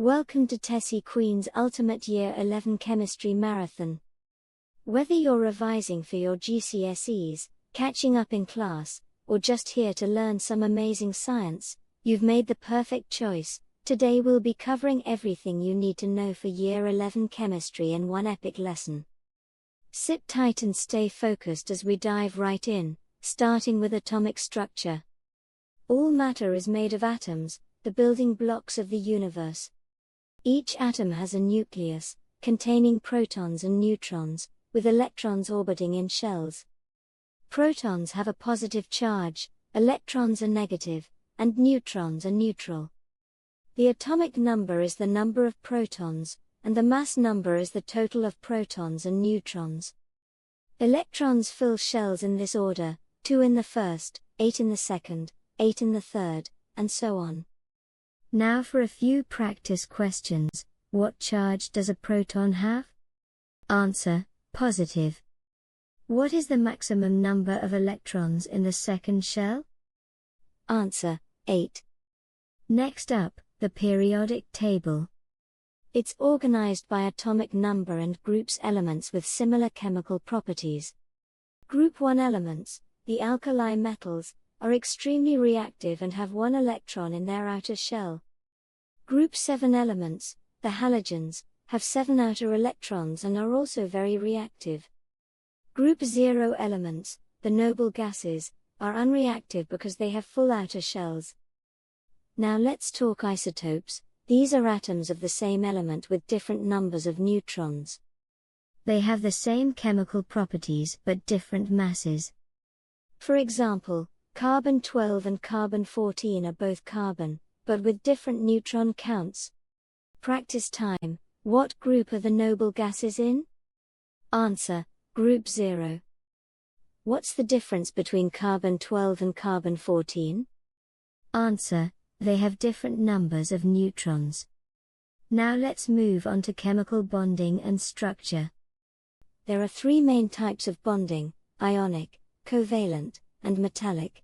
Welcome to TESSYQUEEN's Ultimate Year 11 Chemistry Marathon. Whether you're revising for your GCSEs, catching up in class, or just here to learn some amazing science, you've made the perfect choice. Today we'll be covering everything you need to know for Year 11 Chemistry in one epic lesson. Sit tight and stay focused as we dive right in, starting with atomic structure. All matter is made of atoms, the building blocks of the universe. Each atom has a nucleus, containing protons and neutrons, with electrons orbiting in shells. Protons have a positive charge, electrons are negative, and neutrons are neutral. The atomic number is the number of protons, and the mass number is the total of protons and neutrons. Electrons fill shells in this order: 2 in the first, 8 in the second, 8 in the third, and so on. Now for a few practice questions. What charge does a proton have? Answer: positive. What is the maximum number of electrons in the second shell? Answer: 8. Next up, the periodic table. It's organized by atomic number and groups elements with similar chemical properties. Group 1 elements, the alkali metals, are extremely reactive and have 1 electron in their outer shell. Group 7 elements, the halogens, have 7 outer electrons and are also very reactive. Group 0 elements, the noble gases, are unreactive because they have full outer shells. Now let's talk isotopes. These are atoms of the same element with different numbers of neutrons. They have the same chemical properties but different masses. For example, carbon-12 and carbon-14 are both carbon, but with different neutron counts. Practice time: what group are the noble gases in? Answer: group 0. What's the difference between carbon-12 and carbon-14? Answer: they have different numbers of neutrons. Now let's move on to chemical bonding and structure. There are 3 main types of bonding: ionic, covalent, and metallic.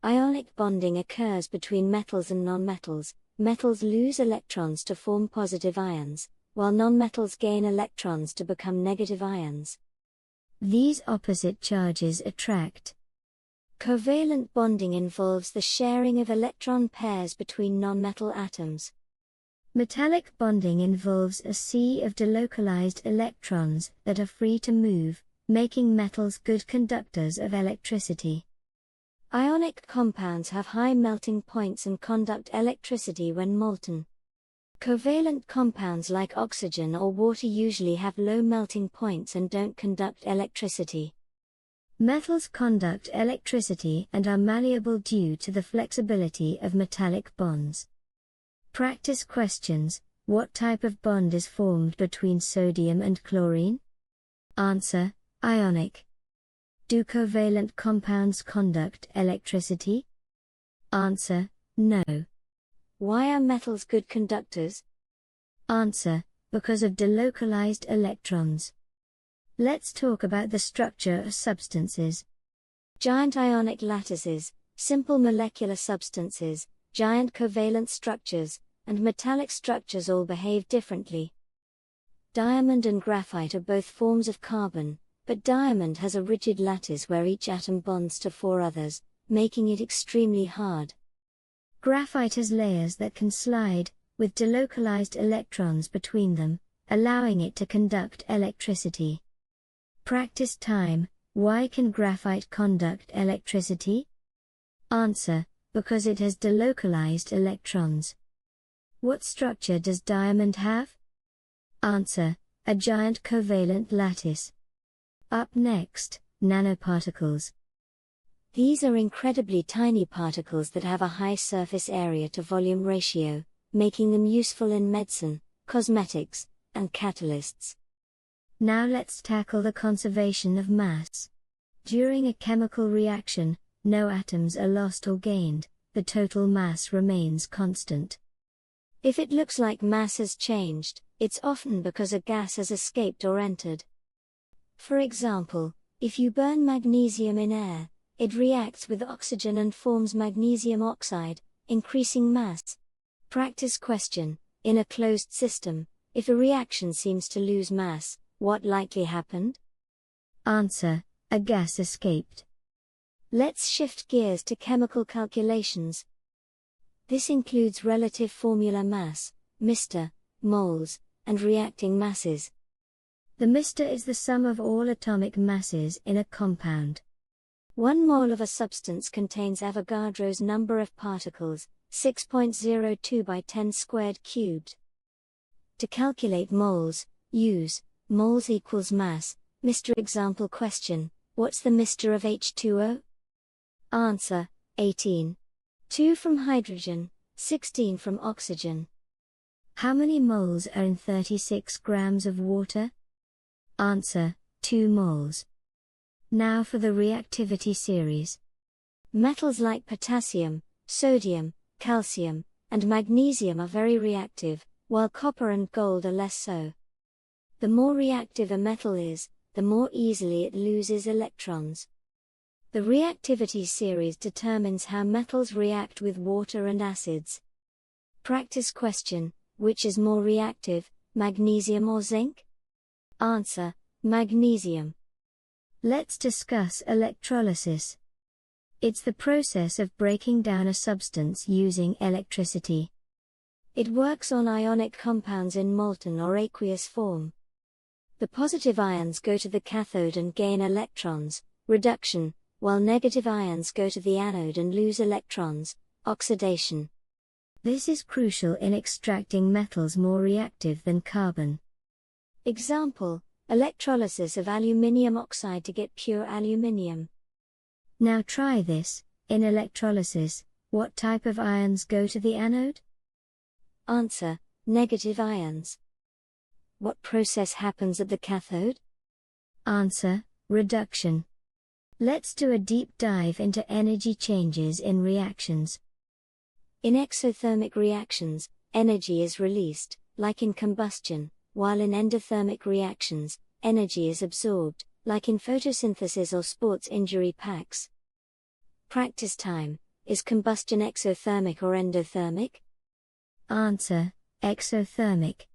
Ionic bonding occurs between metals and nonmetals. Metals lose electrons to form positive ions, while nonmetals gain electrons to become negative ions. These opposite charges attract. Covalent bonding involves the sharing of electron pairs between nonmetal atoms. Metallic bonding involves a sea of delocalized electrons that are free to move, making metals good conductors of electricity. Ionic compounds have high melting points and conduct electricity when molten. Covalent compounds like oxygen or water usually have low melting points and don't conduct electricity. Metals conduct electricity and are malleable due to the flexibility of metallic bonds. Practice questions: what type of bond is formed between sodium and chlorine? Answer: ionic. Do covalent compounds conduct electricity? Answer: no. Why are metals good conductors? Answer: because of delocalized electrons. Let's talk about the structure of substances. Giant ionic lattices, simple molecular substances, giant covalent structures, and metallic structures all behave differently. Diamond and graphite are both forms of carbon, but diamond has a rigid lattice where each atom bonds to 4 others, making it extremely hard. Graphite has layers that can slide, with delocalized electrons between them, allowing it to conduct electricity. Practice time: why can graphite conduct electricity? Answer: because it has delocalized electrons. What structure does diamond have? Answer: a giant covalent lattice. Up next, nanoparticles. These are incredibly tiny particles that have a high surface area to volume ratio, making them useful in medicine, cosmetics, and catalysts. Now let's tackle the conservation of mass. During a chemical reaction, no atoms are lost or gained, the total mass remains constant. If it looks like mass has changed, it's often because a gas has escaped or entered. For example, if you burn magnesium in air, it reacts with oxygen and forms magnesium oxide, increasing mass. Practice question: In a closed system, if a reaction seems to lose mass, what likely happened? Answer: a gas escaped. Let's shift gears to chemical calculations. This includes relative formula mass, Mr., moles, and reacting masses. The Mr is the sum of all atomic masses in a compound. 1 mole of a substance contains Avogadro's number of particles, 6.02 by 10 squared cubed. To calculate moles, use moles equals mass. Mr. Example question: what's the Mr of H2O? Answer: 18. 2 from hydrogen, 16 from oxygen. How many moles are in 36 grams of water? Answer: 2 moles. Now for the reactivity series. Metals like potassium, sodium, calcium, and magnesium are very reactive, while copper and gold are less so. The more reactive a metal is, the more easily it loses electrons. The reactivity series determines how metals react with water and acids. Practice question: which is more reactive, magnesium or zinc? Answer: magnesium. Let's discuss electrolysis. It's the process of breaking down a substance using electricity. It works on ionic compounds in molten or aqueous form. The positive ions go to the cathode and gain electrons, reduction, while negative ions go to the anode and lose electrons, oxidation. This is crucial in extracting metals more reactive than carbon. Example: electrolysis of aluminium oxide to get pure aluminium. Now try this. In electrolysis, what type of ions go to the anode? Answer: negative ions. What process happens at the cathode? Answer: reduction. Let's do a deep dive into energy changes in reactions. In exothermic reactions, energy is released, like in combustion, while in endothermic reactions, energy is absorbed, like in photosynthesis or sports injury packs. Practice time: is combustion exothermic or endothermic? Answer: exothermic.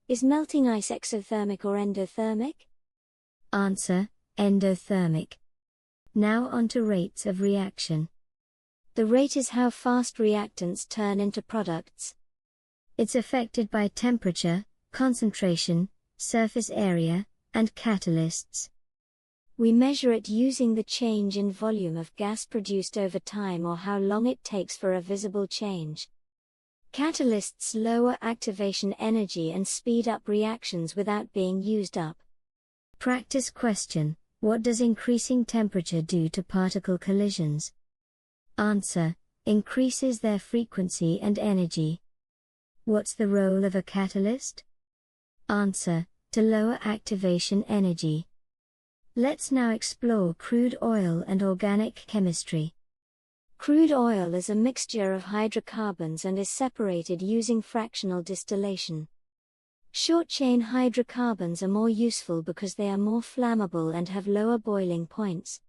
Is melting ice exothermic or endothermic? Answer: endothermic. Now on to rates of reaction. The rate is how fast reactants turn into products. It's affected by temperature, concentration, surface area, and catalysts. We measure it using the change in volume of gas produced over time or how long it takes for a visible change. Catalysts lower activation energy and speed up reactions without being used up. Practice question: what does increasing temperature do to particle collisions? Answer: increases their frequency and energy. What's the role of a catalyst? Answer: to lower activation energy. Let's now explore crude oil and organic chemistry. Crude oil is a mixture of hydrocarbons and is separated using fractional distillation. Short-chain hydrocarbons are more useful because they are more flammable and have lower boiling points.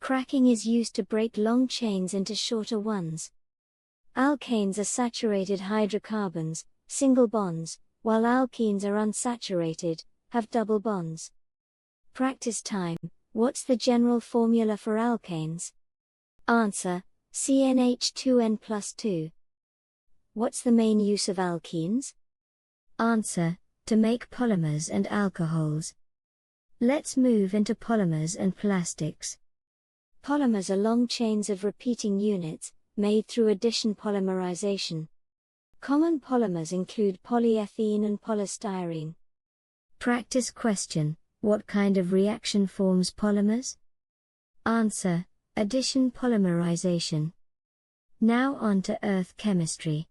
Cracking is used to break long chains into shorter ones. Alkanes are saturated hydrocarbons, single bonds, while alkenes are unsaturated, have double bonds. Practice time: what's the general formula for alkanes? Answer: CnH2n plus 2. What's the main use of alkenes? Answer: to make polymers and alcohols. Let's move into polymers and plastics. Polymers are long chains of repeating units, made through addition polymerization. Common polymers include polyethylene and polystyrene. Practice question: what kind of reaction forms polymers? Answer: addition polymerization. Now on to Earth chemistry.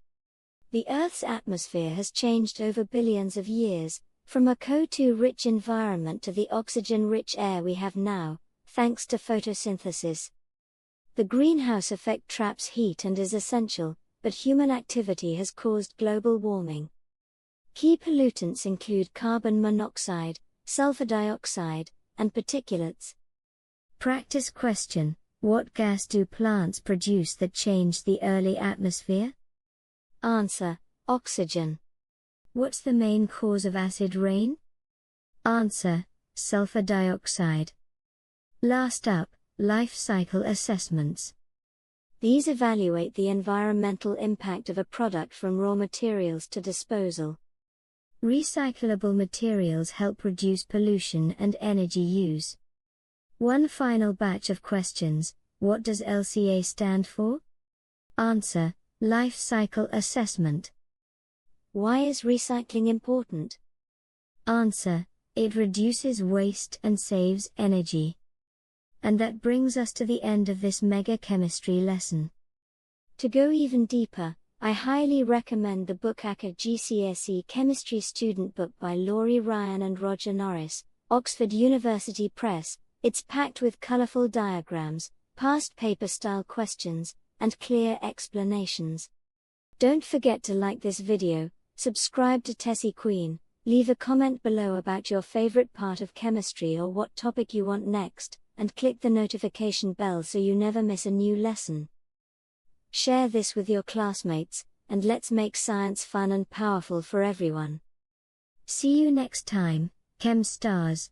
The Earth's atmosphere has changed over billions of years, from a CO2-rich environment to the oxygen-rich air we have now, thanks to photosynthesis. The greenhouse effect traps heat and is essential, but human activity has caused global warming. Key pollutants include carbon monoxide, sulfur dioxide, and particulates. Practice question: what gas do plants produce that changed the early atmosphere? Answer: Oxygen. What's the main cause of acid rain? Answer: sulfur dioxide. Last up, life cycle assessments. These evaluate the environmental impact of a product from raw materials to disposal. Recyclable materials help reduce pollution and energy use. One final batch of questions. What does LCA stand for? Answer: life cycle assessment. Why is recycling important? Answer: it reduces waste and saves energy. And that brings us to the end of this mega chemistry lesson. To go even deeper, I highly recommend the book ACA GCSE Chemistry Student Book by Laurie Ryan and Roger Norris, Oxford University Press. It's packed with colorful diagrams, past paper style questions, and clear explanations. Don't forget to like this video, subscribe to TESSYQUEEN, leave a comment below about your favorite part of chemistry or what topic you want next, and click the notification bell so you never miss a new lesson. Share this with your classmates, and let's make science fun and powerful for everyone. See you next time, Chem Stars.